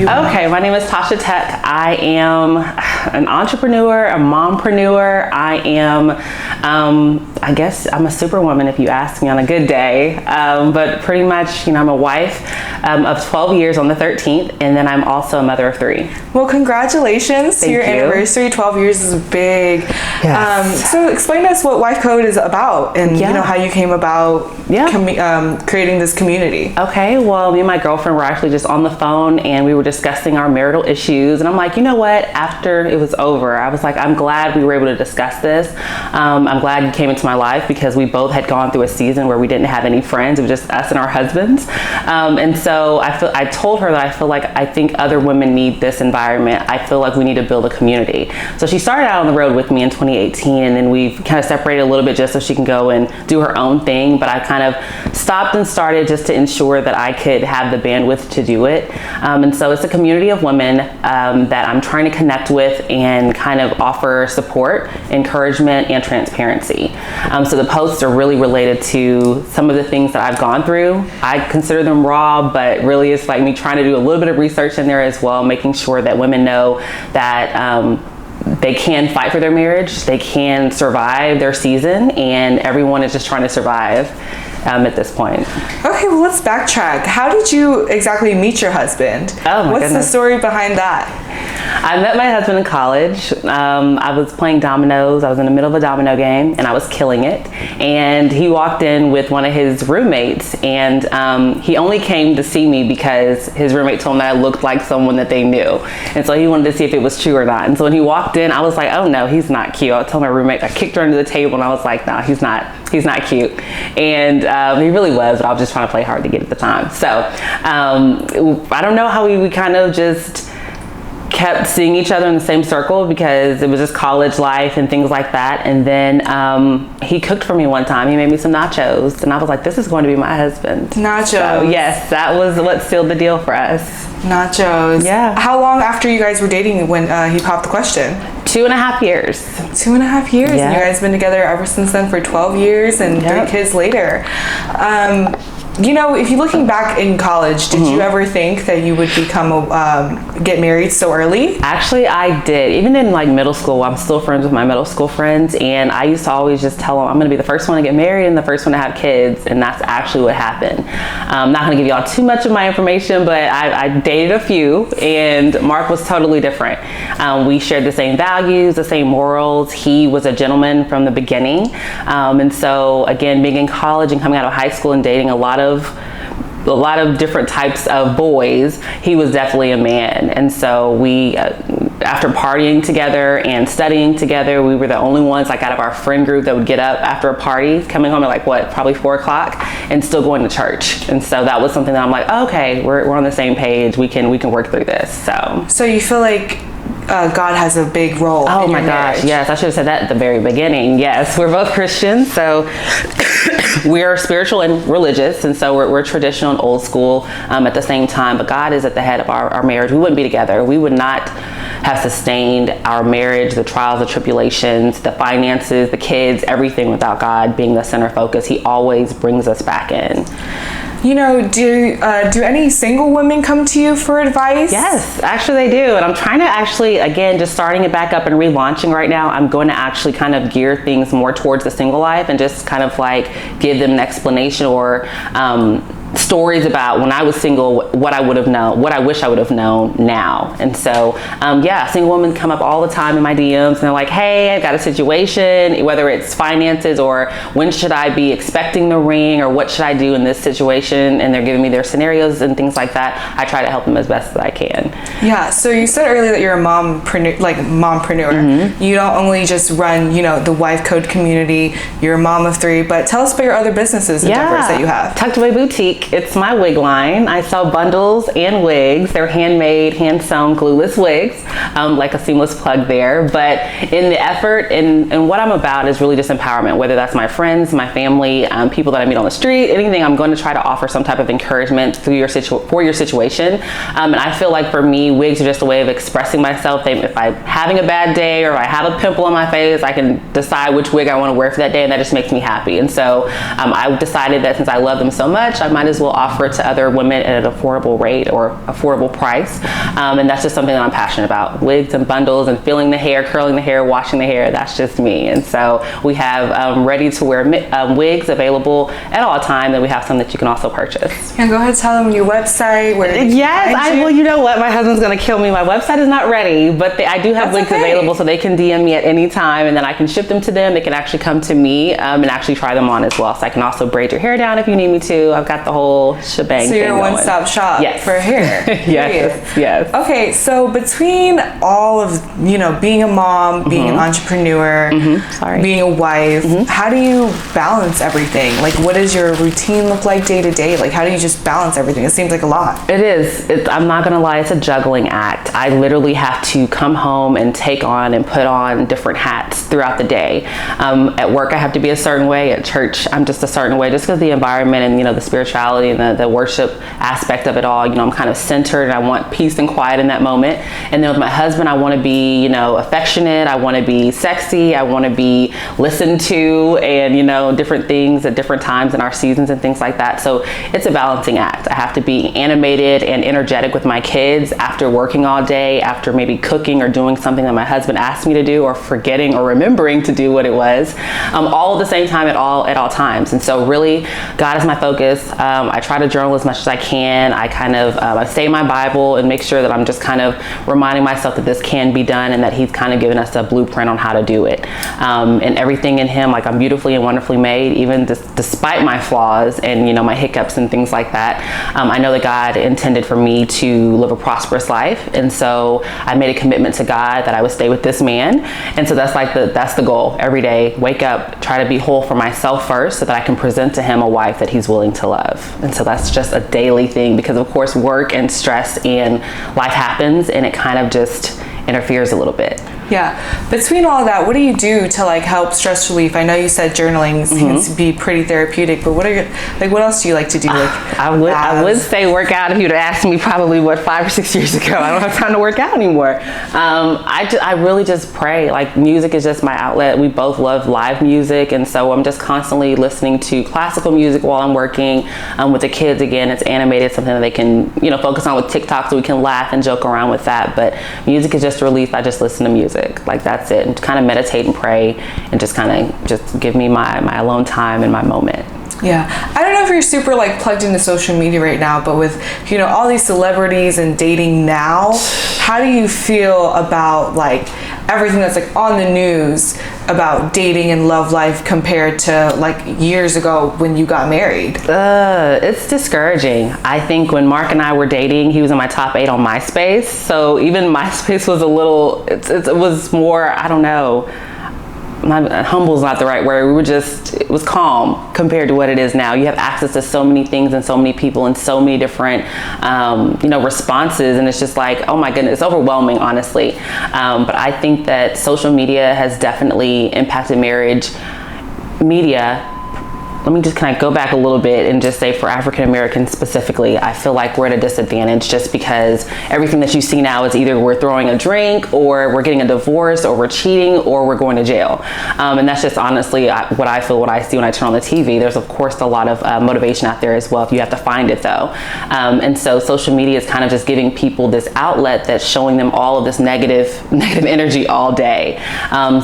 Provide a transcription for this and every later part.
Okay, my name is Tasha Tuck. I am an entrepreneur, a mompreneur. I am, I guess I'm a superwoman if you ask me on a good day. But pretty much, I'm a wife of 12 years on the 13th, and then I'm also a mother of 3. Well, congratulations to your anniversary. 12 years is big. Yes. So explain to us what Wife Code is about and how you came about creating this community. Okay, well, me and my girlfriend were actually just on the phone and we were discussing our marital issues, and I'm like, you know what, after it was over, I was like, I'm glad we were able to discuss this. I'm glad you came into my life because we both had gone through a season where we didn't have any friends. It was just us and our husbands. And so I told her that I think other women need this environment. I feel like we need to build a community. So she started out on the road with me in 2018, and then we've kind of separated a little bit just so she can go and do her own thing. But I kind of stopped and started just to ensure that I could have the bandwidth to do it. And so it's a community of women that I'm trying to connect with and kind of offer support, encouragement, and transparency. So the posts are really related to some of the things that I've gone through. I consider them raw, but really it's like me trying to do a little bit of research in there as well, making sure that women know that they can fight for their marriage, they can survive their season, and everyone is just trying to survive at this point. Okay, well, let's backtrack. How did you exactly meet your husband? Oh my What's goodness. the story behind that? I met my husband in college. I was playing dominoes. I was in the middle of a domino game and I was killing it. And he walked in with one of his roommates, and he only came to see me because his roommate told him that I looked like someone that they knew. And so he wanted to see if it was true or not. And so when he walked in, I was like, oh no, he's not cute. I told my roommate, I kicked her under the table and I was like, no, he's not cute. And he really was, but I was just trying to play hard to get at the time. So I don't know how we kind of just kept seeing each other in the same circle because it was just college life and things like that. And then he cooked for me one time. He made me some nachos and I was like, this is going to be my husband. Nachos. So yes, that was what sealed the deal for us. Nachos. Yeah. How long after you guys were dating when he popped the question? 2.5 years. 2.5 years. Yeah. And you guys been together ever since then for 12 years and 3 kids later. If you're looking back in college, did you ever think that you would get married so early? Actually, I did. Even in middle school, I'm still friends with my middle school friends, and I used to always just tell them I'm going to be the first one to get married and the first one to have kids, and that's actually what happened. I'm not going to give y'all too much of my information, but I dated a few, and Mark was totally different. We shared the same values, the same morals. He was a gentleman from the beginning, and so again, being in college and coming out of high school and dating a lot of different types of boys, he was definitely a man. And so we, after partying together and studying together, we were the only ones out of our friend group that would get up after a party, coming home at probably 4 o'clock and still going to church. And so that was something that I'm like, okay, we're on the same page. We can work through this. So you feel like God has a big role in your marriage. Gosh, yes, I should have said that at the very beginning. Yes, we're both Christians, so we're spiritual and religious, and so we're traditional and old school at the same time, but God is at the head of our marriage. We wouldn't be together. We would not have sustained our marriage, the trials, the tribulations, the finances, the kids, everything without God being the center focus. He always brings us back in. Do any single women come to you for advice? Yes, actually they do. And I'm trying to again, just starting it back up and relaunching right now. I'm going to actually kind of gear things more towards the single life and just kind of give them an explanation or stories about when I was single, what I would have known, what I wish I would have known now. And so, single women come up all the time in my DMs and they're like, hey, I've got a situation, whether it's finances or when should I be expecting the ring or what should I do in this situation? And they're giving me their scenarios and things like that. I try to help them as best as I can. Yeah. So you said earlier that you're a mompreneur. Mm-hmm. You don't only just run, the Wife Code community, you're a mom of 3, but tell us about your other businesses and endeavors that you have. Tucked Away Boutique. it's my wig line. I sell bundles and wigs. They're handmade, hand-sewn, glueless wigs, like a seamless plug there. But in the effort and what I'm about is really just empowerment, whether that's my friends, my family, people that I meet on the street, anything. I'm going to try to offer some type of encouragement through for your situation. And I feel like for me, wigs are just a way of expressing myself. If I'm having a bad day or if I have a pimple on my face, I can decide which wig I want to wear for that day, and that just makes me happy. And so I decided that since I love them so much, I might as well offer it to other women at an affordable rate or affordable price. And that's just something that I'm passionate about. Wigs and bundles and filling the hair, curling the hair, washing the hair, that's just me. And so we have ready to wear wigs available at all time, and we have some that you can also purchase. And go ahead and tell them your website. Well, you know what? My husband's going to kill me. My website is not ready, but I do have wigs available, so they can DM me at any time, and then I can ship them to them. They can actually come to me and actually try them on as well. So I can also braid your hair down if you need me to. I've got the whole shebang. So you're a one-stop shop for hair. Yes. Okay, so between all of, being a mom, being an entrepreneur, being a wife, how do you balance everything? Like, what does your routine look like day to day? Like, how do you just balance everything? It seems like a lot. It is. I'm not going to lie. It's a juggling act. I literally have to come home and take on and put on different hats throughout the day. At work, I have to be a certain way. At church, I'm just a certain way, just because the environment and, the spirituality and the worship aspect of it all, I'm kind of centered and I want peace and quiet in that moment. And then with my husband, I want to be, affectionate. I want to be sexy. I want to be listened to and, different things at different times in our seasons and things like that. So it's a balancing act. I have to be animated and energetic with my kids after working all day, after maybe cooking or doing something that my husband asked me to do, or forgetting or remembering to do what it was, all at the same time at all times. And so really, God is my focus. I try to journal as much as I can. I kind of I stay in my Bible and make sure that I'm just kind of reminding myself that this can be done and that He's kind of given us a blueprint on how to do it. And everything in Him, like I'm beautifully and wonderfully made, even despite my flaws and my hiccups and things like that. I know that God intended for me to live a prosperous life, and so I made a commitment to God that I would stay with this man. And so that's the goal every day. Wake up, try to be whole for myself first, so that I can present to him a wife that he's willing to love. And so that's just a daily thing, because of course work and stress and life happens, and it kind of just interferes a little bit. Yeah. Between all of that, what do you do to help stress relief? I know you said journaling can be pretty therapeutic, but what else do you like to do? I would say work out. If you'd asked me probably 5 or 6 years ago, I don't have time to work out anymore. I really just pray. Music is just my outlet. We both love live music, and so I'm just constantly listening to classical music while I'm working. With the kids, again, it's animated, something that they can focus on with TikTok, so we can laugh and joke around with that. But music is just relief. I just listen to music. That's it, and kind of meditate and pray and just give me my alone time and my moment. Yeah. I don't know if you're super plugged into social media right now, but with, all these celebrities and dating now, how do you feel about everything that's on the news about dating and love life compared to years ago when you got married? It's discouraging. I think when Mark and I were dating, he was in my top 8 on MySpace. So even MySpace was it was more, I don't know, humble is not the right word. It was calm compared to what it is now. You have access to so many things and so many people and so many different, responses. And it's just oh my goodness, it's overwhelming, honestly. But I think that social media has definitely impacted marriage. Media, let me just kind of go back a little bit and just say, for African Americans specifically, I feel like we're at a disadvantage just because everything that you see now is either we're throwing a drink, or we're getting a divorce, or we're cheating, or we're going to jail. And that's just honestly what I feel, what I see when I turn on the TV. There's of course a lot of motivation out there as well, if you have to find it though. And so social media is kind of just giving people this outlet that's showing them all of this negative energy all day.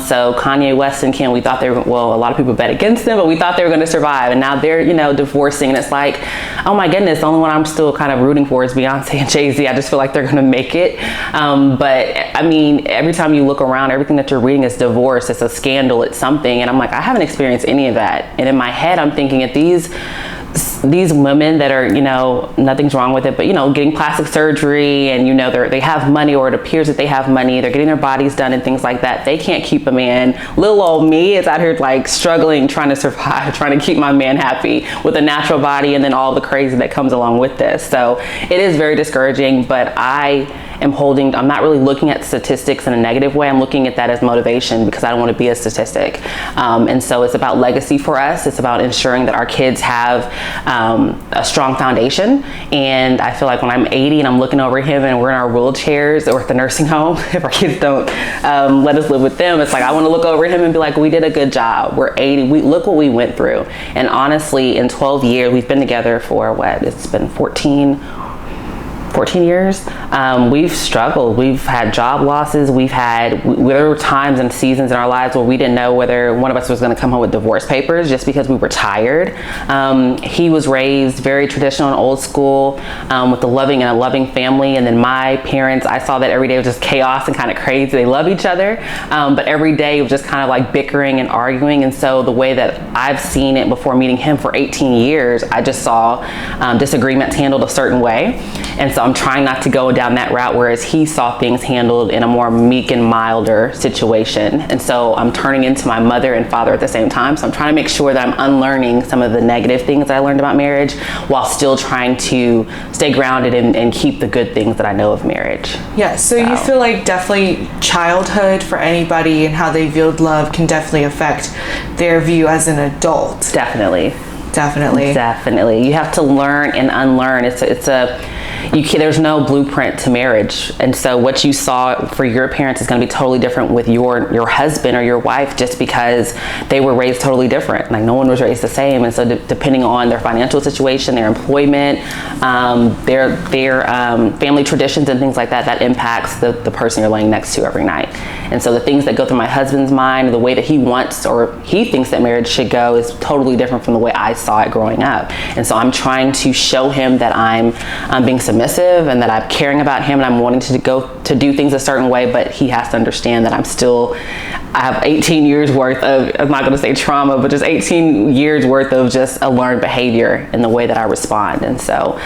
So Kanye West and Kim, we thought a lot of people bet against them, but we thought they were going to survive. And now they're, divorcing, and it's oh my goodness, the only one I'm still kind of rooting for is Beyonce and Jay-Z. I just feel like they're going to make it. But I mean, every time you look around, everything that you're reading is divorce. It's a scandal. It's something. And I'm I haven't experienced any of that. And in my head, I'm thinking, at these these women that are, nothing's wrong with it, but, getting plastic surgery and, they have money, or it appears that they have money, they're getting their bodies done and things like that. They can't keep a man. Little old me is out here like struggling, trying to survive, trying to keep my man happy with a natural body and then all the crazy that comes along with this. So it is very discouraging, but I'm not really looking at statistics in a negative way. I'm looking at that as motivation, because I don't want to be a statistic. And so it's about legacy for us. It's about ensuring that our kids have a strong foundation. And I feel like when I'm 80 and I'm looking over him and we're in our wheelchairs or at the nursing home, if our kids don't let us live with them, it's like I want to look over him and be like, we did a good job. We're 80. Look what we went through. And honestly, in 12 years, we've been together for it's been 14 years. We've struggled. We've had job losses. There were times and seasons in our lives where we didn't know whether one of us was going to come home with divorce papers, just because we were tired. He was raised very traditional and old school, with a loving family. And then my parents, I saw that every day was just chaos and kind of crazy. They love each other. But every day it was just kind of like bickering and arguing. And so the way that I've seen it before meeting him for 18 years, I just saw disagreements handled a certain way. And so I'm trying not to go down that route, whereas he saw things handled in a more meek and milder situation. And so I'm turning into my mother and father at the same time. So I'm trying to make sure that I'm unlearning some of the negative things I learned about marriage, while still trying to stay grounded and keep the good things that I know of marriage. Yeah, so you feel like definitely childhood for anybody and how they viewed love can definitely affect their view as an adult. Definitely. You have to learn and unlearn. There's no blueprint to marriage. And so what you saw for your parents is going to be totally different with your husband or your wife, just because they were raised totally different. Like no one was raised the same. And so depending on their financial situation, their employment, their family traditions and things like that, that impacts the person you're laying next to every night. And so the things that go through my husband's mind, the way that he wants or he thinks that marriage should go, is totally different from the way I saw it growing up. And so I'm trying to show him that I'm being submissive and that I'm caring about him and I'm wanting to do things a certain way, but he has to understand that I have 18 years worth of, I'm not going to say trauma, but just 18 years worth of just a learned behavior in the way that I respond. And so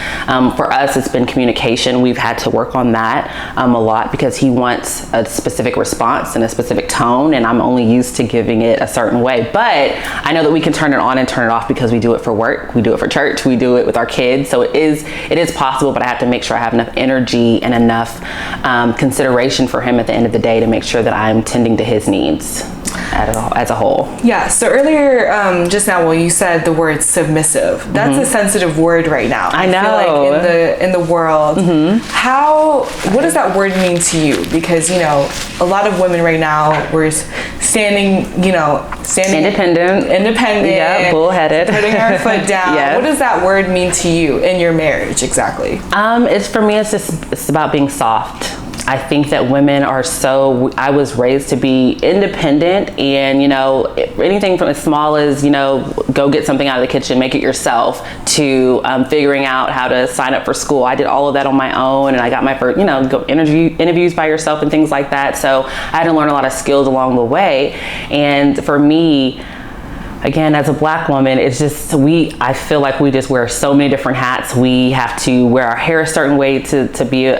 for us, it's been communication. We've had to work on that a lot, because he wants a specific response and a specific tone, and I'm only used to giving it a certain way. But I know that we can turn it on and turn it off, because we do it for work, we do it for church, we do it with our kids. So it is possible, but I have to make sure I have enough energy and enough consideration for him at the end of the day to make sure that I'm tending to his needs as a whole. Yeah. So earlier, just now, you said the word submissive. That's a sensitive word right now. I know. feel like in the world. What does that word mean to you? Because a lot of women right now, we're standing independent. Yeah, bullheaded. Putting our foot down. Yes. What does that word mean to you in your marriage exactly? It's about being soft. I think that women are I was raised to be independent, and anything from as small as go get something out of the kitchen, make it yourself, to figuring out how to sign up for school. I did all of that on my own, and I got my first go interviews by yourself and things like that. So I had to learn a lot of skills along the way. And for me, again, as a Black woman, it's just I feel like we just wear so many different hats. We have to wear our hair a certain way to be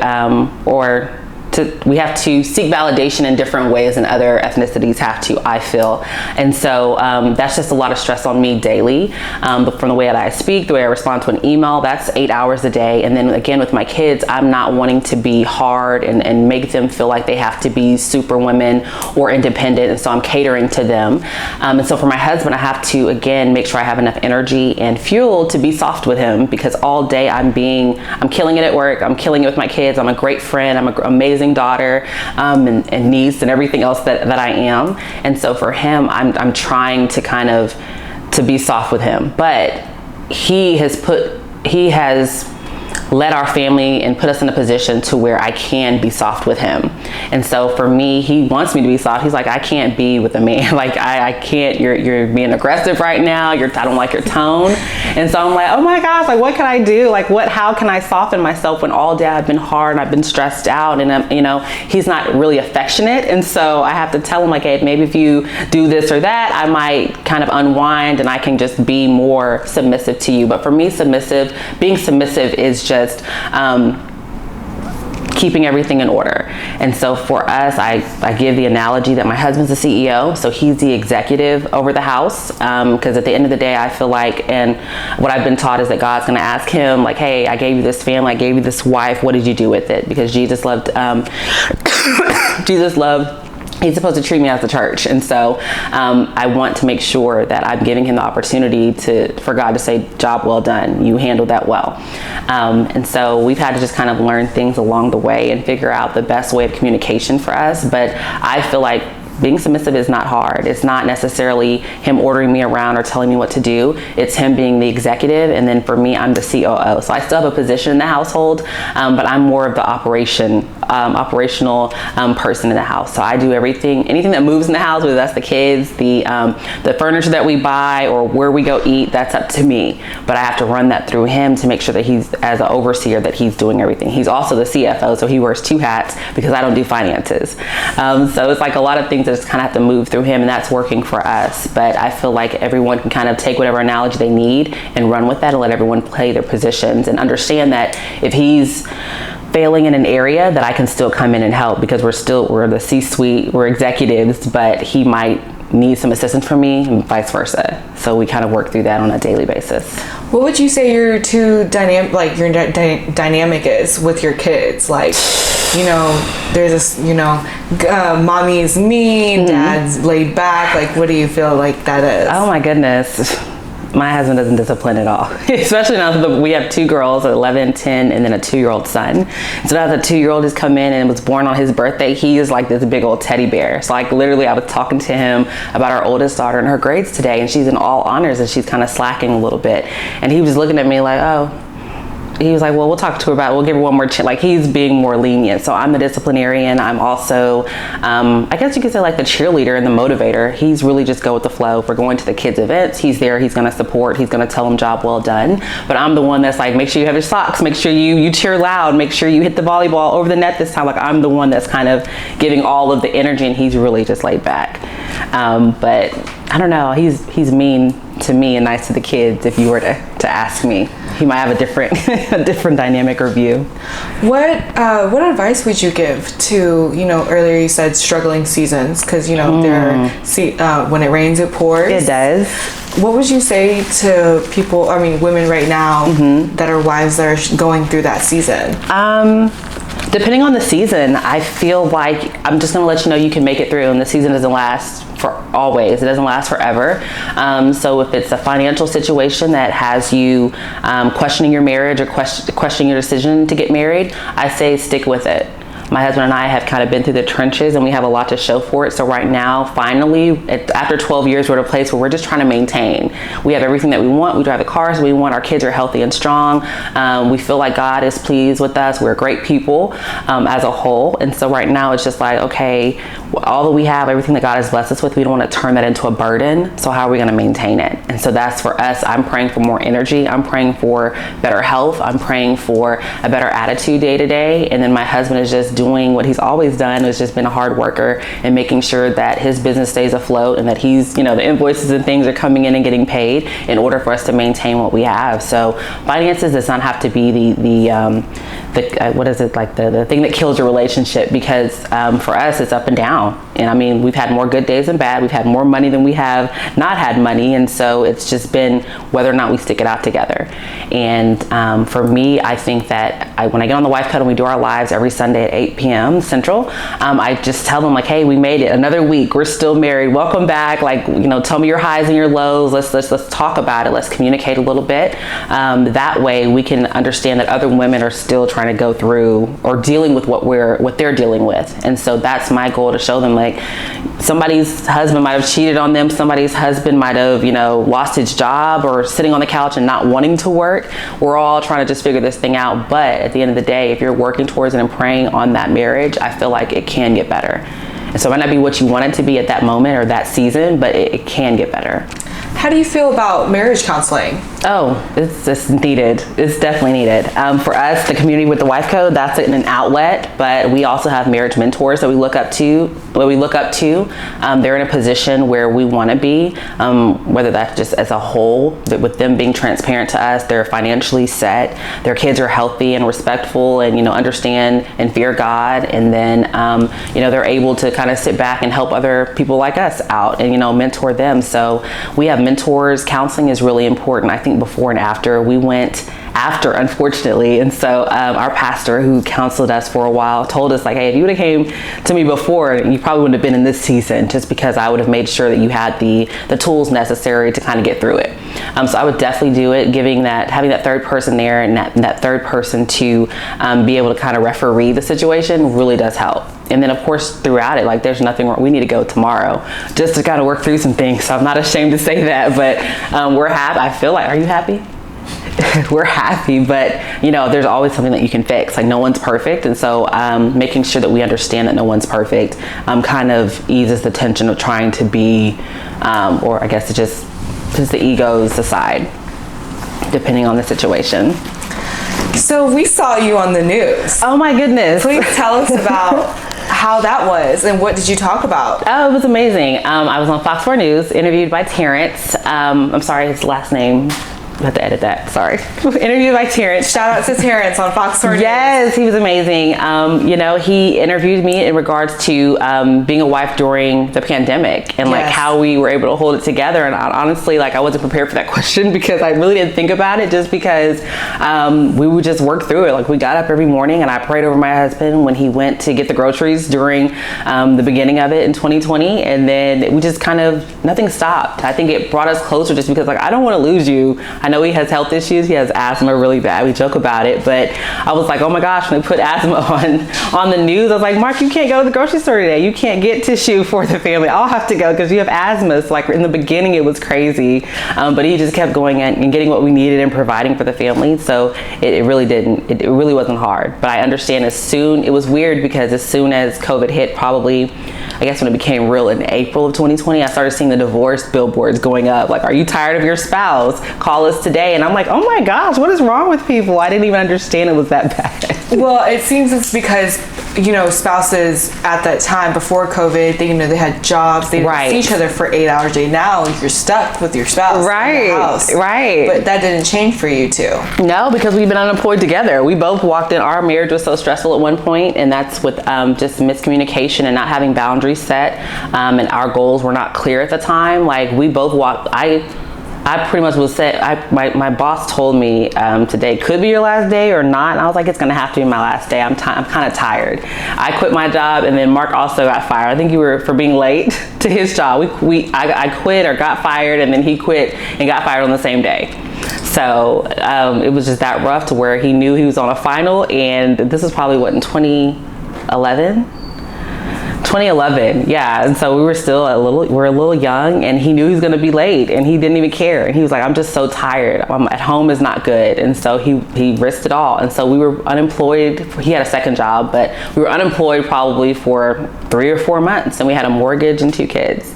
we have to seek validation in different ways than other ethnicities have to, I feel. And so that's just a lot of stress on me daily. But from the way that I speak, the way I respond to an email, that's 8 hours a day. And then again, with my kids, I'm not wanting to be hard and make them feel like they have to be super women or independent. And so I'm catering to them. And so for my husband, I have to, again, make sure I have enough energy and fuel to be soft with him, because all day I'm killing it at work. I'm killing it with my kids. I'm a great friend. I'm an amazing daughter and niece and everything else that I am. And so for him, I'm trying to be soft with him, but he has led our family and put us in a position to where I can be soft with him. And so for me, he wants me to be soft. He's like, I can't be with a man. Like, I can't, you're being aggressive right now. I don't like your tone. And so I'm like, oh my gosh, like, what can I do? Like, how can I soften myself when all day I've been hard and I've been stressed out, and he's not really affectionate. And so I have to tell him, like, hey, maybe if you do this or that, I might kind of unwind and I can just be more submissive to you. But for me, being submissive is just keeping everything in order. And so for us, I give the analogy that my husband's the CEO, so he's the executive over the house, because at the end of the day, I feel like, and what I've been taught is that God's going to ask him, like, hey, I gave you this family, I gave you this wife, what did you do with it? Because Jesus loved he's supposed to treat me as the church. And so I want to make sure that I'm giving him the opportunity for God to say, job well done, you handled that well. And so we've had to just kind of learn things along the way and figure out the best way of communication for us. But I feel like being submissive is not hard. It's not necessarily him ordering me around or telling me what to do. It's him being the executive, and then for me, I'm the COO. So I still have a position in the household, but I'm more of the operational person in the house. So I do anything that moves in the house, whether that's the kids, the furniture that we buy, or where we go eat, that's up to me. But I have to run that through him to make sure that he's, as an overseer, that he's doing everything. He's also the CFO, so he wears two hats because I don't do finances. So it's like a lot of things that just kind of have to move through him, and that's working for us. But I feel like everyone can kind of take whatever analogy they need and run with that and let everyone play their positions and understand that if he's failing in an area, that I can still come in and help, because we're the C-suite, we're executives, but he might need some assistance from me and vice versa. So we kind of work through that on a daily basis. What would you say your dynamic is with your kids? Like, there's this, mommy's mean, dad's laid back. Like, what do you feel like that is? Oh my goodness. My husband doesn't discipline at all, especially now that we have two girls, 11, 10, and then a 2-year-old son. So now the 2-year-old has come in and was born on his birthday. He is like this big old teddy bear. So like literally I was talking to him about our oldest daughter and her grades today, and she's in all honors and she's kind of slacking a little bit. And he was looking at me like, oh. He was like, well, we'll talk to her about it. We'll give her one more chance. Like, he's being more lenient. So I'm the disciplinarian. I'm also, I guess you could say, like, the cheerleader and the motivator. He's really just go with the flow. If we're going to the kids' events, he's there. He's going to support. He's going to tell them job well done. But I'm the one that's like, make sure you have your socks. Make sure you cheer loud. Make sure you hit the volleyball over the net this time. Like, I'm the one that's kind of giving all of the energy, and he's really just laid back. But I don't know. He's mean to me and nice to the kids. If you were to ask me, he might have a different dynamic or view. What advice would you give to, earlier you said struggling seasons, because when it rains it pours. It does. What would you say to people, women right now that are wives that are going through that season? Depending on the season, I feel like I'm just going to let you know you can make it through, and the season doesn't last for always. It doesn't last forever. So if it's a financial situation that has you questioning your marriage or questioning your decision to get married, I say stick with it. My husband and I have kind of been through the trenches, and we have a lot to show for it. So right now, finally, after 12 years, we're at a place where we're just trying to maintain. We have everything that we want. We drive the cars we want. Our kids are healthy and strong. We feel like God is pleased with us. We're great people as a whole. And so right now, it's just like, okay, all that we have, everything that God has blessed us with, we don't want to turn that into a burden. So how are we going to maintain it? And so that's for us. I'm praying for more energy. I'm praying for better health. I'm praying for a better attitude day to day. And then my husband is just doing what he's always done, has just been a hard worker and making sure that his business stays afloat and that he's, the invoices and things are coming in and getting paid in order for us to maintain what we have. So finances does not have to be the thing that kills your relationship, because for us it's up and down. And we've had more good days than bad. We've had more money than we have not had money. And so it's just been whether or not we stick it out together. And for me, I think that when I get on the wife code and we do our lives every Sunday at 8 p.m. Central. I just tell them like, hey, we made it another week. We're still married. Welcome back. Like, tell me your highs and your lows. Let's talk about it. Let's communicate a little bit. That way we can understand that other women are still trying to go through or dealing with what they're dealing with. And so that's my goal, to show them like somebody's husband might have cheated on them. Somebody's husband might have, lost his job or sitting on the couch and not wanting to work. We're all trying to just figure this thing out. But at the end of the day, if you're working towards it and praying on that marriage, I feel like it can get better. And so it might not be what you want it to be at that moment or that season, but it can get better. How do you feel about marriage counseling? Oh, it's needed. It's definitely needed. For us, the community with the Wife Code, that's an outlet, but we also have marriage mentors that we look up to. They're in a position where we want to be, whether that's just as a whole, with them being transparent to us, they're financially set, their kids are healthy and respectful and, understand and fear God. And then, they're able to kind of sit back and help other people like us out and, mentor them. So we have mentors. Counseling is really important. I think before and after, we went after, unfortunately. And so our pastor, who counseled us for a while, told us like, hey, if you would have came to me before, you probably wouldn't have been in this season, just because I would have made sure that you had the tools necessary to kind of get through it. So I would definitely do it, having that third person there and that third person to be able to kind of referee the situation really does help. And then of course throughout it, like there's nothing wrong. We need to go tomorrow just to kind of work through some things. So I'm not ashamed to say that, but we're happy. I feel like, are you happy? We're happy, but there's always something that you can fix. Like no one's perfect. And so making sure that we understand that no one's perfect kind of eases the tension of trying to be, or I guess it just the egos aside, depending on the situation. So we saw you on the news. Oh my goodness. Please tell us about how that was and what did you talk about? Oh, it was amazing. I was on Fox 4 News, interviewed by Terrence. I'm sorry, his last name. I have to edit that. Sorry. Interviewed by Terrence. Shout out to Terrence on Fox 4 News. Yes, he was amazing. He interviewed me in regards to being a wife during the pandemic and like how we were able to hold it together. And honestly, like I wasn't prepared for that question because I really didn't think about it, just because we would just work through it. Like we got up every morning and I prayed over my husband when he went to get the groceries during the beginning of it in 2020. And then we just kind of, nothing stopped. I think it brought us closer just because like, I don't want to lose you. I know he has health issues. He has asthma really bad. We joke about it, but I was like, oh my gosh, when they put asthma on the news, I was like, Mark, you can't go to the grocery store today. You can't get tissue for the family. I'll have to go because you have asthma. So like in the beginning, it was crazy. But he just kept going in and getting what we needed and providing for the family. So it really wasn't hard. But I understand it was weird because as soon as COVID hit, probably, I guess when it became real in April of 2020, I started seeing the divorce billboards going up. Like, are you tired of your spouse? Call us today. And I'm like, oh my gosh, what is wrong with people? I didn't even understand it was that bad. Well, it seems it's because, spouses at that time before COVID, they had jobs. They didn't see each other for 8 hours a day. Now you're stuck with your spouse in the house. Right. But that didn't change for you two. No, because we've been unemployed together. We both walked in. Our marriage was so stressful at one point, and that's with just miscommunication and not having boundaries set. And our goals were not clear at the time. Like we both walked. I pretty much was set. My boss told me today could be your last day or not. And I was like, it's gonna have to be my last day. I'm kind of tired. I quit my job, and then Mark also got fired. I think you were for being late to his job. I quit or got fired, and then he quit and got fired on the same day. So it was just that rough to where he knew he was on a final, and this was probably in 2011. 2011, yeah. And so we were a little young, and he knew he was going to be late, and he didn't even care. And he was like, I'm just so tired. At home is not good. And so he risked it all. And so we were unemployed. He had a second job, but we were unemployed probably for 3 or 4 months, and we had a mortgage and 2 kids.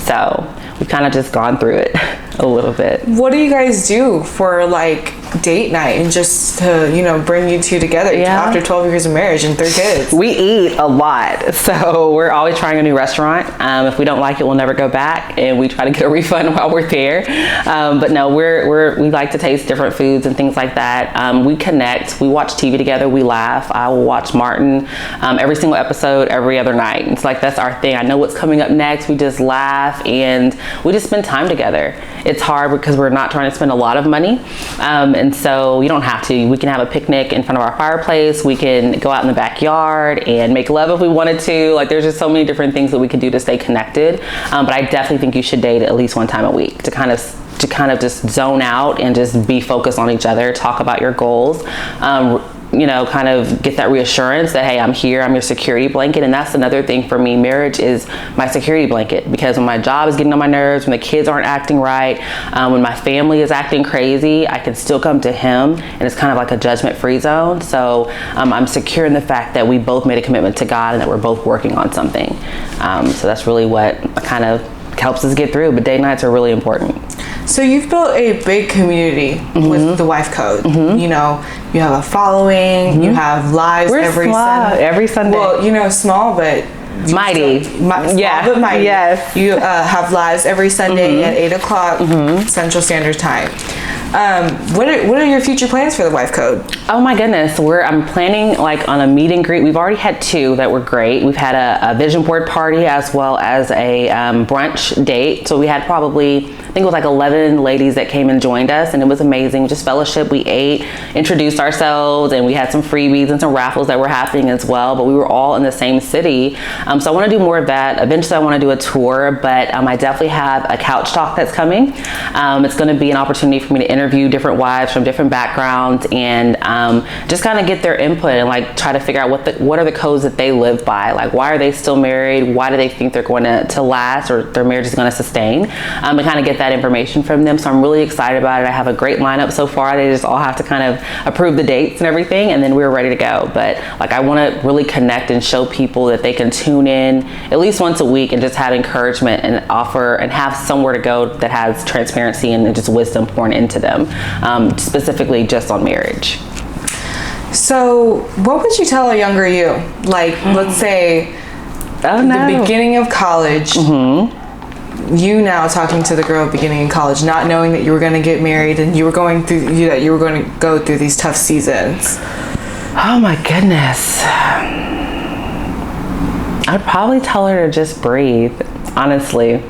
So we kind of just gone through it a little bit. What do you guys do for like date night and just to, bring you two together after 12 years of marriage and 3 kids? We eat a lot. So we're always trying a new restaurant. If we don't like it, we'll never go back, and we try to get a refund while we're there. But no, we like to taste different foods and things like that. We connect, we watch TV together, we laugh. I will watch Martin every single episode every other night. It's like, that's our thing. I know what's coming up next. We just laugh and we just spend time together. it's hard because we're not trying to spend a lot of money. And so you don't have to. We can have a picnic in front of our fireplace. We can go out in the backyard and make love if we wanted to. Like, there's just so many different things that we can do to stay connected. But I definitely think you should date at least one time a week to kind of just zone out and just be focused on each other, talk about your goals, kind of get that reassurance that, hey, I'm here, I'm your security blanket. And that's another thing for me. Marriage is my security blanket, because when my job is getting on my nerves, when the kids aren't acting right, when my family is acting crazy, I can still come to him, and it's kind of like a judgment-free zone. So I'm secure in the fact that we both made a commitment to God and that we're both working on something. So that's really what kind of helps us get through, but date nights are really important. So you've built a big community with the Wife Code. You know, you have a following, you have lives every Sunday. Well, small but mighty. Small but mighty. Yes. You have lives every Sunday at 8 o'clock Central Standard Time. What are your future plans for the Wife Code? Oh my goodness, I'm planning on a meet and greet. We've already had 2 that were great. We've had a vision board party as well as a brunch date. So we had probably, I think it was 11 ladies that came and joined us, and it was amazing. Just fellowship, we ate, introduced ourselves, and we had some freebies and some raffles that were happening as well. But we were all in the same city. So I want to do more of that. Eventually I want to do a tour, but I definitely have a couch talk that's coming. It's going to be an opportunity for me to interview different wives from different backgrounds and just kind of get their input and try to figure out what are the codes that they live by. Why are they still married? Why do they think they're going to last, or their marriage is going to sustain? And kind of get that information from them. So I'm really excited about it. I have a great lineup so far. They just all have to kind of approve the dates and everything, and then we're ready to go. But I want to really connect and show people that they can tune in at least once a week and just have encouragement and offer and have somewhere to go that has transparency and just wisdom poured into them, specifically just on marriage. So what would you tell a younger you? Let's say the beginning of college, you now talking to the girl beginning in college, not knowing that you were going to get married and you were going to go through these tough seasons. Oh my goodness. I'd probably tell her to just breathe, honestly.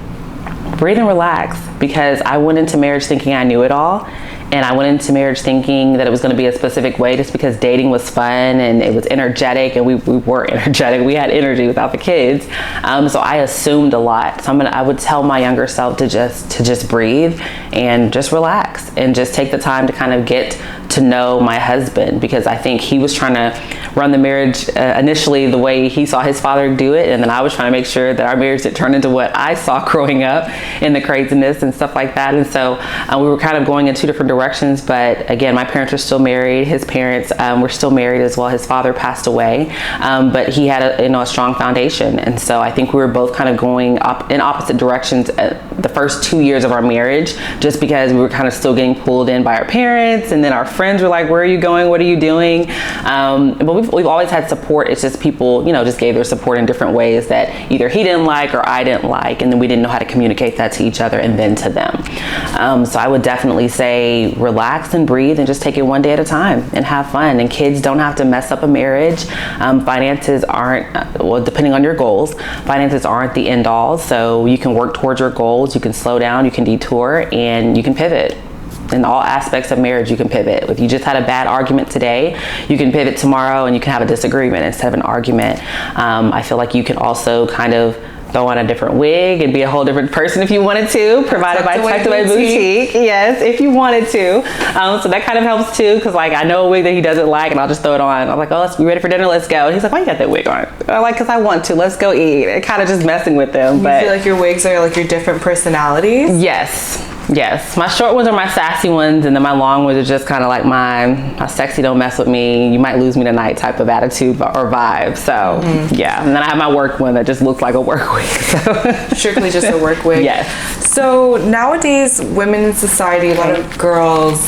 Breathe and relax, because I went into marriage thinking I knew it all. And I went into marriage thinking that it was going to be a specific way, just because dating was fun and it was energetic, and we were energetic. We had energy without the kids. So I assumed a lot. So I would tell my younger self to just breathe and just relax and just take the time to kind of get to know my husband, because I think he was trying to run the marriage initially the way he saw his father do it, and then I was trying to make sure that our marriage didn't turn into what I saw growing up in the craziness and stuff like that. And so we were kind of going in 2 different directions. But again, my parents are still married. His parents were still married as well. His father passed away, but he had a strong foundation. And so I think we were both kind of going in opposite directions the first 2 years of our marriage, just because we were kind of still getting pulled in by our parents, and then our friends were like, where are you going? What are you doing? But we've always had support. It's just people, just gave their support in different ways that either he didn't like or I didn't like, and then we didn't know how to communicate that to each other and then to them. So I would definitely say relax and breathe and just take it one day at a time and have fun. And kids don't have to mess up a marriage. Finances aren't, depending on your goals, finances aren't the end all. So you can work towards your goals, you can slow down, you can detour, and you can pivot. In all aspects of marriage, you can pivot. If you just had a bad argument today, you can pivot tomorrow and you can have a disagreement instead of an argument. I feel like you can also kind of throw on a different wig and be a whole different person if you wanted to, provided by Tucked Away Boutique. Yes, if you wanted to. So that kind of helps too, because I know a wig that he doesn't like, and I'll just throw it on. I'm like, oh, you ready for dinner? Let's go. And he's like, why you got that wig on? I'm like, because I want to. Let's go eat. And kind of just messing with them. You feel like your wigs are your different personalities? Yes, my short ones are my sassy ones, and then my long ones are just kind of like my sexy, don't mess with me, you might lose me tonight type of attitude or vibe. So yeah, and then I have my work one that just looks like a work wig. So. Strictly just a work wig. Yes. So nowadays, women in society, a lot of girls,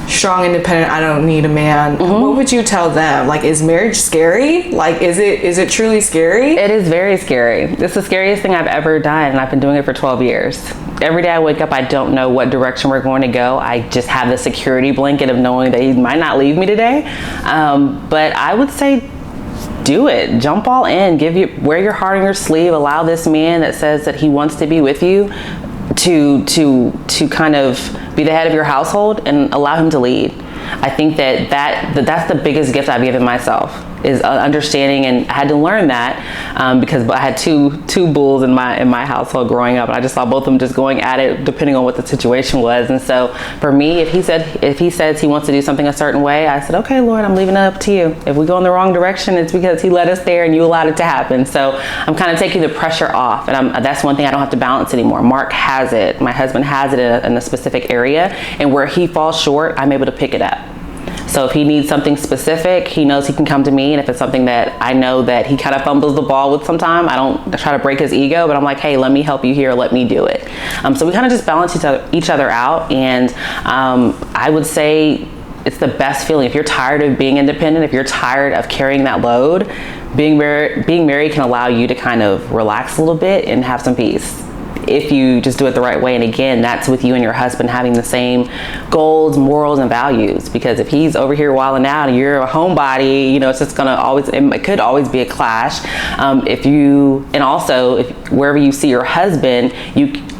strong, independent, I don't need a man. What would you tell them? Is marriage scary? Is it truly scary? It is very scary. It's the scariest thing I've ever done, and I've been doing it for 12 years. Every day I wake up, I don't know what direction we're going to go. I just have the security blanket of knowing that he might not leave me today. But I would say, do it. Jump all in. Wear your heart on your sleeve. Allow this man that says that he wants to be with you. to kind of be the head of your household and allow him to lead. I think that's the biggest gift I've given myself, is understanding, and I had to learn that because I had two bulls in my household growing up, and I just saw both of them just going at it depending on what the situation was. And so for me, if he says he wants to do something a certain way, I said, okay, Lord, I'm leaving it up to you. If we go in the wrong direction, it's because he led us there and you allowed it to happen. So I'm kind of taking the pressure off, and that's one thing I don't have to balance anymore. Mark has it, my husband has it in a specific area, and where he falls short, I'm able to pick it up. So if he needs something specific, he knows he can come to me. And if it's something that I know that he kind of fumbles the ball with sometime, I don't try to break his ego, but I'm like, hey, let me help you here. Let me do it. So we kind of just balance each other out. And I would say it's the best feeling. If you're tired of being independent, if you're tired of carrying that load, being married can allow you to kind of relax a little bit and have some peace, if you just do it the right way. And again, that's with you and your husband having the same goals, morals, and values. Because if he's over here wilding out and you're a homebody, it's just gonna it could always be a clash. If wherever you see your husband,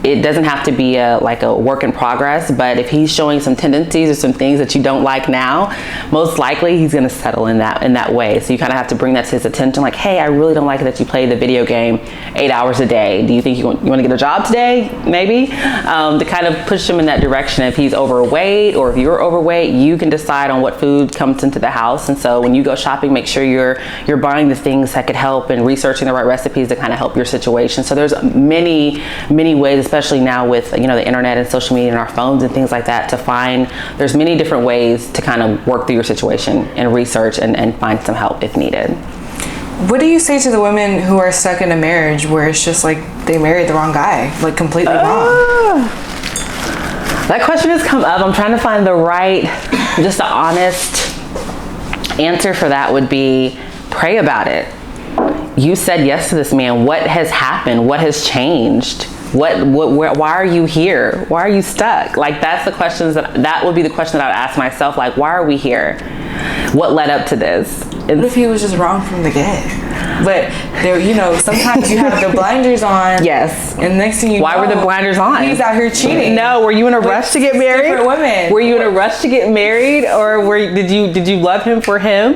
it doesn't have to be like a work in progress, but if he's showing some tendencies or some things that you don't like now, most likely he's gonna settle in that way. So you kind of have to bring that to his attention, like, hey, I really don't like it that you play the video game 8 hours a day. Do you think you want to get a job today? Maybe. To kind of push him in that direction. If he's overweight or if you're overweight, you can decide on what food comes into the house. And so when you go shopping, make sure you're buying the things that could help and researching the right recipes to kind of help your situation. So there's many ways, especially now with the internet and social media and our phones and things like that, there's many different ways to kind of work through your situation and research and find some help if needed. What do you say to the women who are stuck in a marriage where it's just like they married the wrong guy, like completely wrong? That question has come up. I'm trying to find just the honest answer for that would be, pray about it. You said yes to this man. What has happened? What has changed? Why are you here? Why are you stuck? Like, that's the questions that would be the question that I would ask myself. Like, why are we here? What led up to this? What if he was just wrong from the get? But there, sometimes you have the blinders on. Yes. And next thing why were the blinders on? He's out here cheating. No, were you in a rush to get married? Different women. Were you in a rush to get married, or did you love him for him?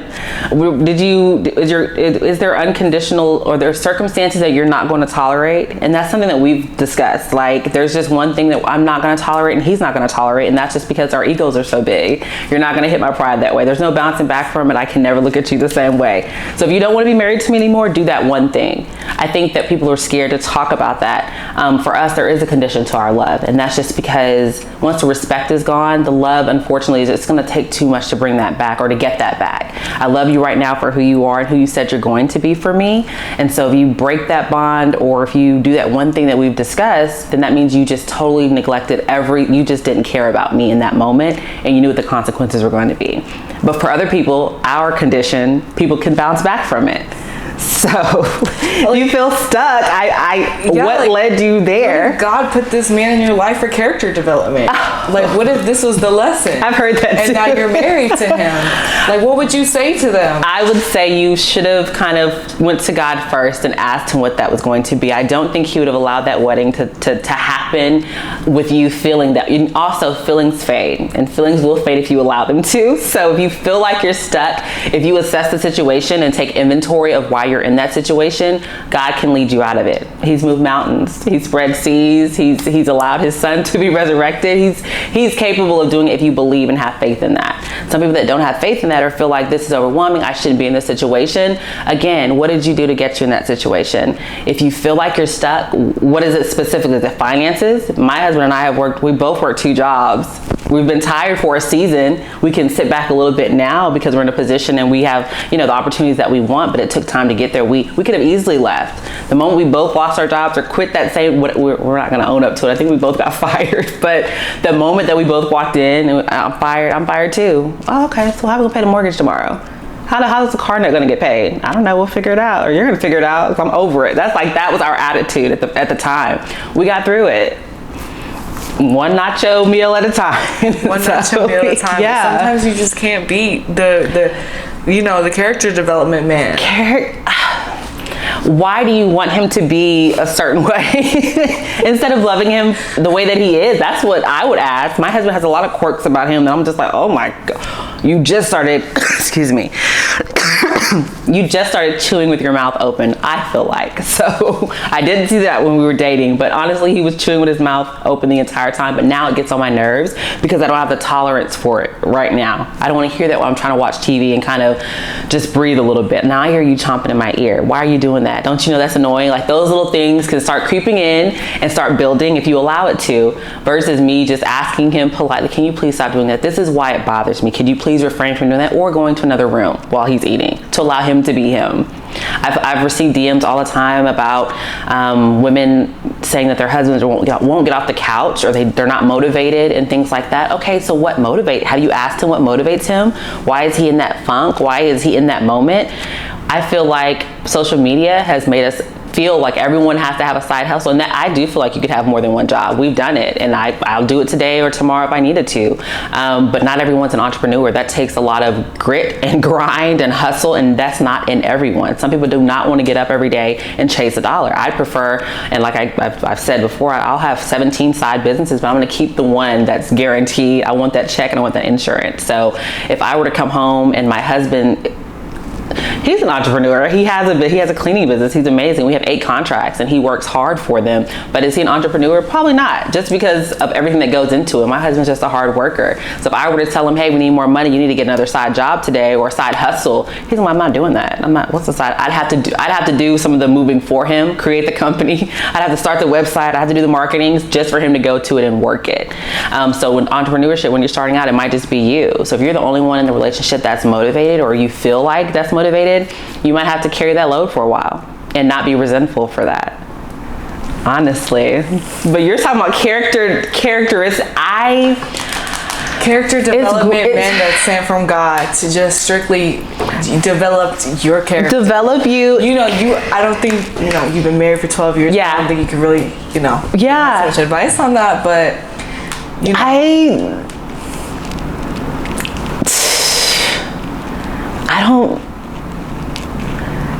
Is there unconditional, or there are circumstances that you're not going to tolerate? And that's something that we've discussed. Like, there's just one thing that I'm not going to tolerate and he's not going to tolerate, and that's just because our egos are so big. You're not going to hit my pride that way. There's no bouncing back from it. I can never look at you the same way. So if you don't want to be married to me anymore, do that one thing. I think that people are scared to talk about that. For us, there is a condition to our love, and that's just because once the respect is gone, the love, unfortunately, it's going to take too much to bring that back or to get that back. I love you right now for who you are and who you said you're going to be for me. And so if you break that bond, or if you do that one thing that we've discussed, then that means you just totally neglected you just didn't care about me in that moment, and you knew what the consequences were going to be. But for other people, our condition, people can bounce back from it. So you feel stuck. What led you there? God put this man in your life for character development. Like, what if this was the lesson? I've heard that and too. Now you're married to him. Like, what would you say to them? I would say you should have kind of went to God first and asked him what that was going to be. I don't think he would have allowed that wedding to happen with you feeling that. And also, feelings fade, and feelings will fade if you allow them to. So if you feel like you're stuck, if you assess the situation and take inventory of why you're in that situation, God can lead you out of it. He's moved mountains. He's spread seas. He's allowed his son to be resurrected. He's capable of doing it if you believe and have faith in that. Some people that don't have faith in that or feel like this is overwhelming, I shouldn't be in this situation. Again, what did you do to get you in that situation? If you feel like you're stuck, what is it specifically? Is it finances? My husband and I we both work 2 jobs. We've been tired for a season. We can sit back a little bit now because we're in a position and we have, the opportunities that we want, but it took time to get there. We could have easily left. The moment we both lost our jobs or quit that same, we're not going to own up to it. I think we both got fired. But the moment that we both walked in, and I'm fired too. Oh, okay. So how are we going to pay the mortgage tomorrow? How's the car note going to get paid? I don't know. We'll figure it out. Or you're going to figure it out. I'm over it. That was our attitude at the time. We got through it. One nacho meal at a time. One nacho meal at a time. Yeah. Sometimes you just can't beat the character development man. why do you want him to be a certain way instead of loving him the way that he is? That's what I would ask. My husband has a lot of quirks about him that I'm just like, oh my God, you just started, excuse me, you just started chewing with your mouth open, I feel like. So I didn't see that when we were dating, but honestly, he was chewing with his mouth open the entire time. But now it gets on my nerves because I don't have the tolerance for it right now. I don't want to hear that when I'm trying to watch TV and kind of just breathe a little bit. Now I hear you chomping in my ear. Why are you doing that? Don't you know that's annoying? Like, those little things can start creeping in and start building if you allow it to, versus me just asking him politely, can you please stop doing that? This is why it bothers me. Could you please refrain from doing that, or going to another room while he's eating, to allow him to be him. I've received DMs all the time about women saying that their husbands won't get off the couch, or they're not motivated and things like that. Okay, so what motivates? Have you asked him what motivates him? Why is he in that funk? Why is he in that moment? I feel like social media has made us feel like everyone has to have a side hustle, and that I do feel like you could have more than one job. We've done it, and I'll do it today or tomorrow if I needed to, but not everyone's an entrepreneur. That takes a lot of grit and grind and hustle, and that's not in everyone. Some people do not want to get up every day and chase a dollar. I prefer, and like I've said before, I'll have 17 side businesses, but I'm going to keep the one that's guaranteed. I want that check and I want that insurance. So if I were to come home and my husband, he's an entrepreneur. He has a cleaning business. He's amazing. We have 8 contracts and he works hard for them. But is he an entrepreneur? Probably not, just because of everything that goes into it. My husband's just a hard worker. So if I were to tell him, hey, we need more money, you need to get another side job today or a side hustle, he's like, I'm not doing that. I'm not, what's the side? I'd have to do some of the moving for him, create the company. I'd have to start the website. I have to do the marketing just for him to go to it and work it. So when entrepreneurship, when you're starting out, it might just be you. So if you're the only one in the relationship that's motivated, or you feel like that's motivated, you might have to carry that load for a while and not be resentful for that, honestly. But you're talking about characteristics. Character development, man, that's sent from God to just strictly develop your character. Develop you. I don't think, you've been married for 12 years. Yeah. I don't think you can really, yeah, give much advice on that, but I don't.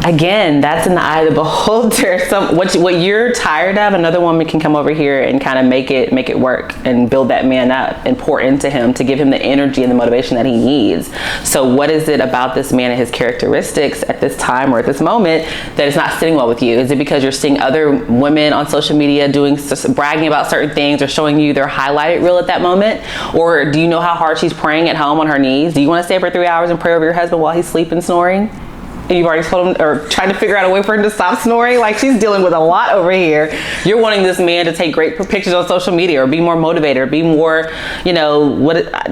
Again, that's in the eye of the beholder. What you're tired of, another woman can come over here and kind of make it work and build that man up and pour into him to give him the energy and the motivation that he needs. So what is it about this man and his characteristics at this time or at this moment that is not sitting well with you? Is it because you're seeing other women on social media bragging about certain things or showing you their highlighted reel at that moment? Or do you know how hard she's praying at home on her knees? Do you want to stay for 3 hours and pray over your husband while he's sleeping, snoring? And you've already told him, or trying to figure out a way for him to stop snoring. Like, she's dealing with a lot over here. You're wanting this man to take great pictures on social media, or be more motivated, or be more,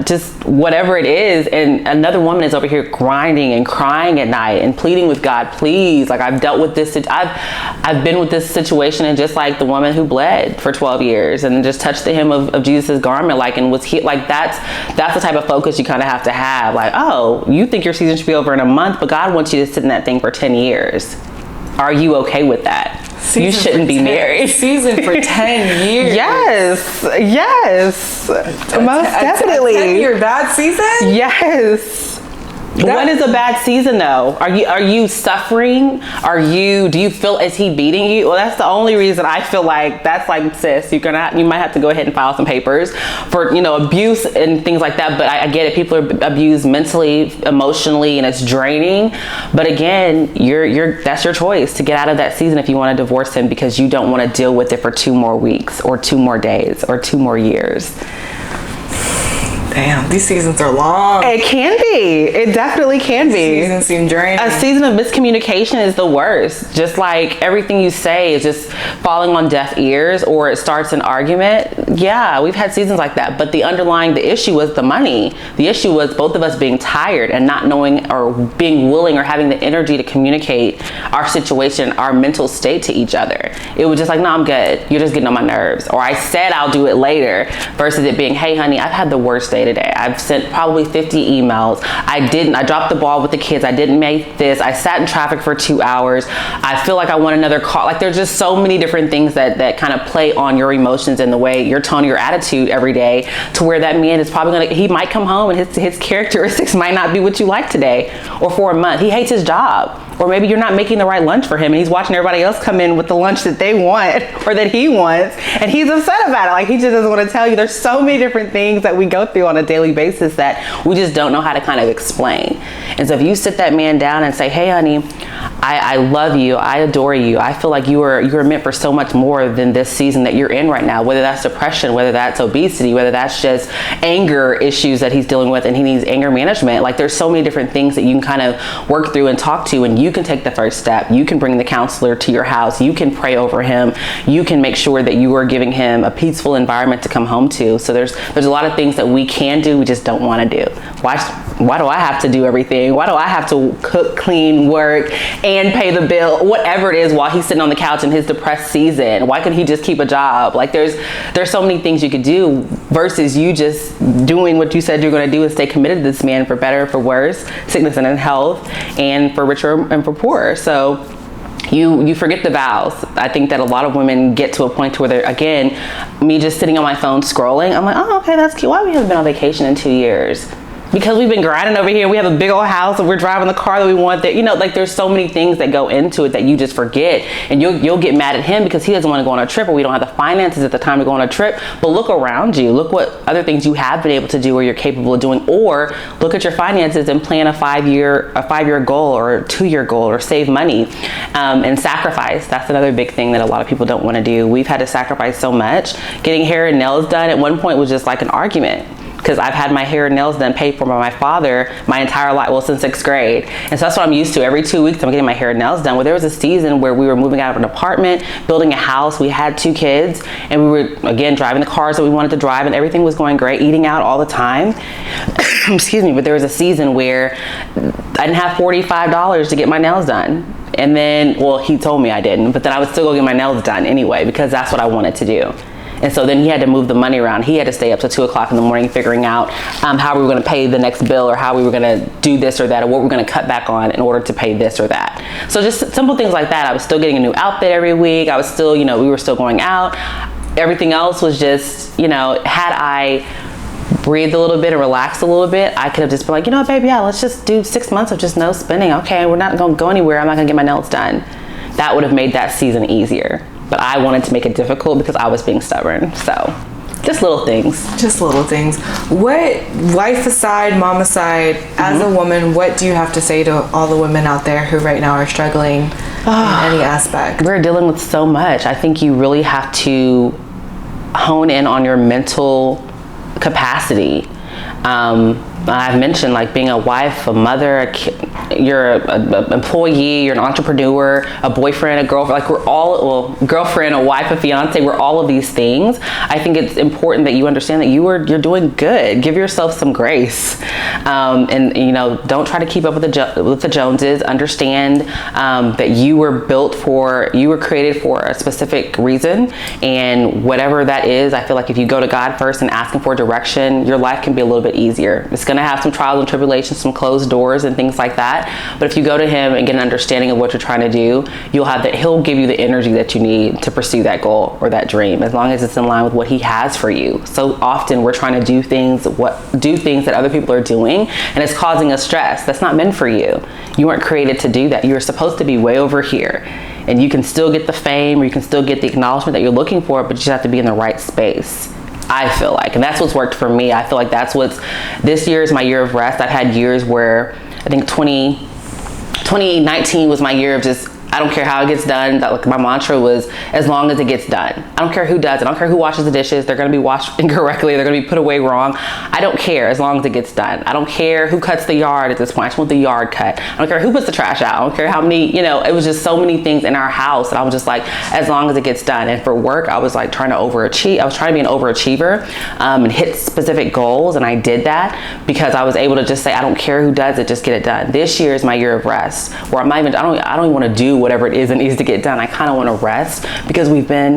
just whatever it is. And another woman is over here grinding and crying at night and pleading with God, please. Like, I've dealt with this. I've been with this situation, and just like the woman who bled for 12 years and just touched the hem of Jesus's garment, and was he like, that's the type of focus you kind of have to have. Like, oh, you think your season should be over in a month, but God wants you to sit in that thing for 10 years. Are you okay with that? You shouldn't be married. Season for 10 years. Yes. Most definitely. A 10-year bad season? Yes. What is a bad season though? Are you suffering? Do you feel, is he beating you? Well, that's the only reason I feel like that's like, sis, you might have to go ahead and file some papers for, abuse and things like that. But I get it. People are abused mentally, emotionally, and it's draining. But again, that's your choice to get out of that season if you want to divorce him because you don't want to deal with it for 2 more weeks or 2 more days or 2 more years. Damn, these seasons are long. It can be. It definitely can be. Seasons seem draining. A season of miscommunication is the worst. Just like everything you say is just falling on deaf ears, or it starts an argument. Yeah, we've had seasons like that. But the issue was the money. The issue was both of us being tired and not knowing or being willing or having the energy to communicate our situation, our mental state to each other. It was just like, no, I'm good. You're just getting on my nerves. Or I said I'll do it later, versus it being, hey, honey, I've had the worst day today. I've sent probably 50 emails. I dropped the ball with the kids. I didn't make this. I sat in traffic for 2 hours. I feel like I want another call. Like, there's just so many different things that kind of play on your emotions and the way your tone, your attitude every day, to where that man is probably he might come home and his characteristics might not be what you like today, or for a month. He hates his job, Or maybe you're not making the right lunch for him and he's watching everybody else come in with the lunch that they want or that he wants, and he's upset about it. Like, he just doesn't want to tell you. There's so many different things that we go through on a daily basis that we just don't know how to kind of explain. And so if you sit that man down and say, hey honey, I love you, I adore you, I feel like you are meant for so much more than this season that you're in right now, whether that's depression, whether that's obesity, whether that's just anger issues that he's dealing with and he needs anger management. Like, there's so many different things that you can kind of work through and talk to, and you can take the first step. You can bring the counselor to your house, you can pray over him, you can make sure that you are giving him a peaceful environment to come home to. So there's a lot of things that we can do, we just don't want to do. Why do I have to do everything? Why do I have to cook, clean, work, and pay the bill, whatever it is, while he's sitting on the couch in his depressed season? Why couldn't he just keep a job? Like, there's so many things you could do versus you just doing what you said you're going to do and stay committed to this man for better, for worse, sickness and in health, and for richer and for poorer. So you forget the vows. I think that a lot of women get to a point where they're, again, me just sitting on my phone scrolling, I'm like, oh, okay, that's cute. Why we haven't been on vacation in 2 years? Because we've been grinding over here. We have a big old house and we're driving the car that we want. That, you know, like, there's so many things that go into it that you just forget, and you'll get mad at him because he doesn't want to go on a trip, or we don't have the finances at the time to go on a trip. But look around you. Look what other things you have been able to do or you're capable of doing, or look at your finances and plan a 5-year goal or a 2-year goal, or save money and sacrifice. That's another big thing that a lot of people don't want to do. We've had to sacrifice so much. Getting hair and nails done at one point was just like an argument, because I've had my hair and nails done paid for by my father my entire life, well, since 6th grade. And so that's what I'm used to. Every 2 weeks I'm getting my hair and nails done. Well, there was a season where we were moving out of an apartment, building a house, we had 2 kids, and we were, again, driving the cars that we wanted to drive, and everything was going great, eating out all the time. Excuse me, but there was a season where I didn't have $45 to get my nails done. And then, well, he told me I didn't, but then I would still go get my nails done anyway, because that's what I wanted to do. And so then he had to move the money around. He had to stay up to 2 o'clock in the morning figuring out how we were going to pay the next bill, or how we were going to do this or that, or what we were going to cut back on in order to pay this or that. So just simple things like that. I was still getting a new outfit every week. I was still, we were still going out. Everything else was just, had I breathed a little bit and relaxed a little bit, I could have just been like, baby, yeah, let's just do 6 months of just no spending. Okay, we're not going to go anywhere. I'm not going to get my nails done. That would have made that season easier. But I wanted to make it difficult because I was being stubborn. So just little things. Just little things. What, wife aside, mom aside, as a woman, what do you have to say to all the women out there who right now are struggling in any aspect? We're dealing with so much. I think you really have to hone in on your mental capacity. I've mentioned, like, being a wife, a mother, you're an employee, you're an entrepreneur, a boyfriend, a girlfriend, like, we're all, girlfriend, a wife, a fiance, we're all of these things. I think it's important that you understand that you're doing good. Give yourself some grace. And don't try to keep up with the Joneses. Understand that you were created for a specific reason, and whatever that is, I feel like if you go to God first and ask him for direction, your life can be a little bit easier. It's going to have some trials and tribulations, some closed doors and things like that. But if you go to him and get an understanding of what you're trying to do, he'll give you the energy that you need to pursue that goal or that dream, as long as it's in line with what he has for you. So often we're trying to do things that other people are doing, and it's causing us stress. That's not meant for you. You weren't created to do that. You're supposed to be way over here, and you can still get the fame, or you can still get the acknowledgement that you're looking for, but you just have to be in the right space, I feel like. And that's what's worked for me. I feel like this year is my year of rest. I've had years where I think 2019 was my year of just, I don't care how it gets done. That, like, my mantra was, as long as it gets done. I don't care who does it. I don't care who washes the dishes. They're going to be washed incorrectly. They're going to be put away wrong. I don't care, as long as it gets done. I don't care who cuts the yard at this point. I just want the yard cut. I don't care who puts the trash out. I don't care how many, it was just so many things in our house. And I was just like, as long as it gets done. And for work, I was like trying to overachieve. I was trying to be an overachiever and hit specific goals. And I did that because I was able to just say, I don't care who does it, just get it done. This year is my year of rest, where I don't even want to do whatever it is that needs to get done. I kind of want to rest because we've been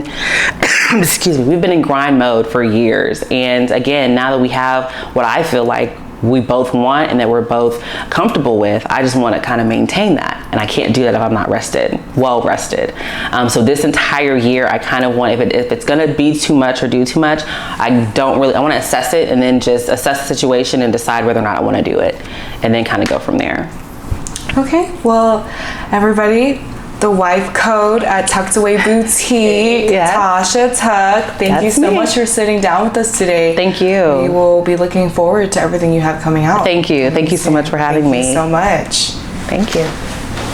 we've been in grind mode for years. And again, now that we have what I feel like we both want and that we're both comfortable with, I just want to kind of maintain that. And I can't do that if I'm not well rested. So this entire year, I kind of want, if it's going to be too much or do too much, I want to assess it, and then just assess the situation and decide whether or not I want to do it, and then kind of go from there. Okay, well, everybody, the wife code at Tucked Away Boutique, Yes. Tasha Tuck. Thank you That's so me. much for sitting down with us today. Thank you. We will be looking forward to everything you have coming out. Thank you. Thank you so much for having Thank me. you so much. Thank you.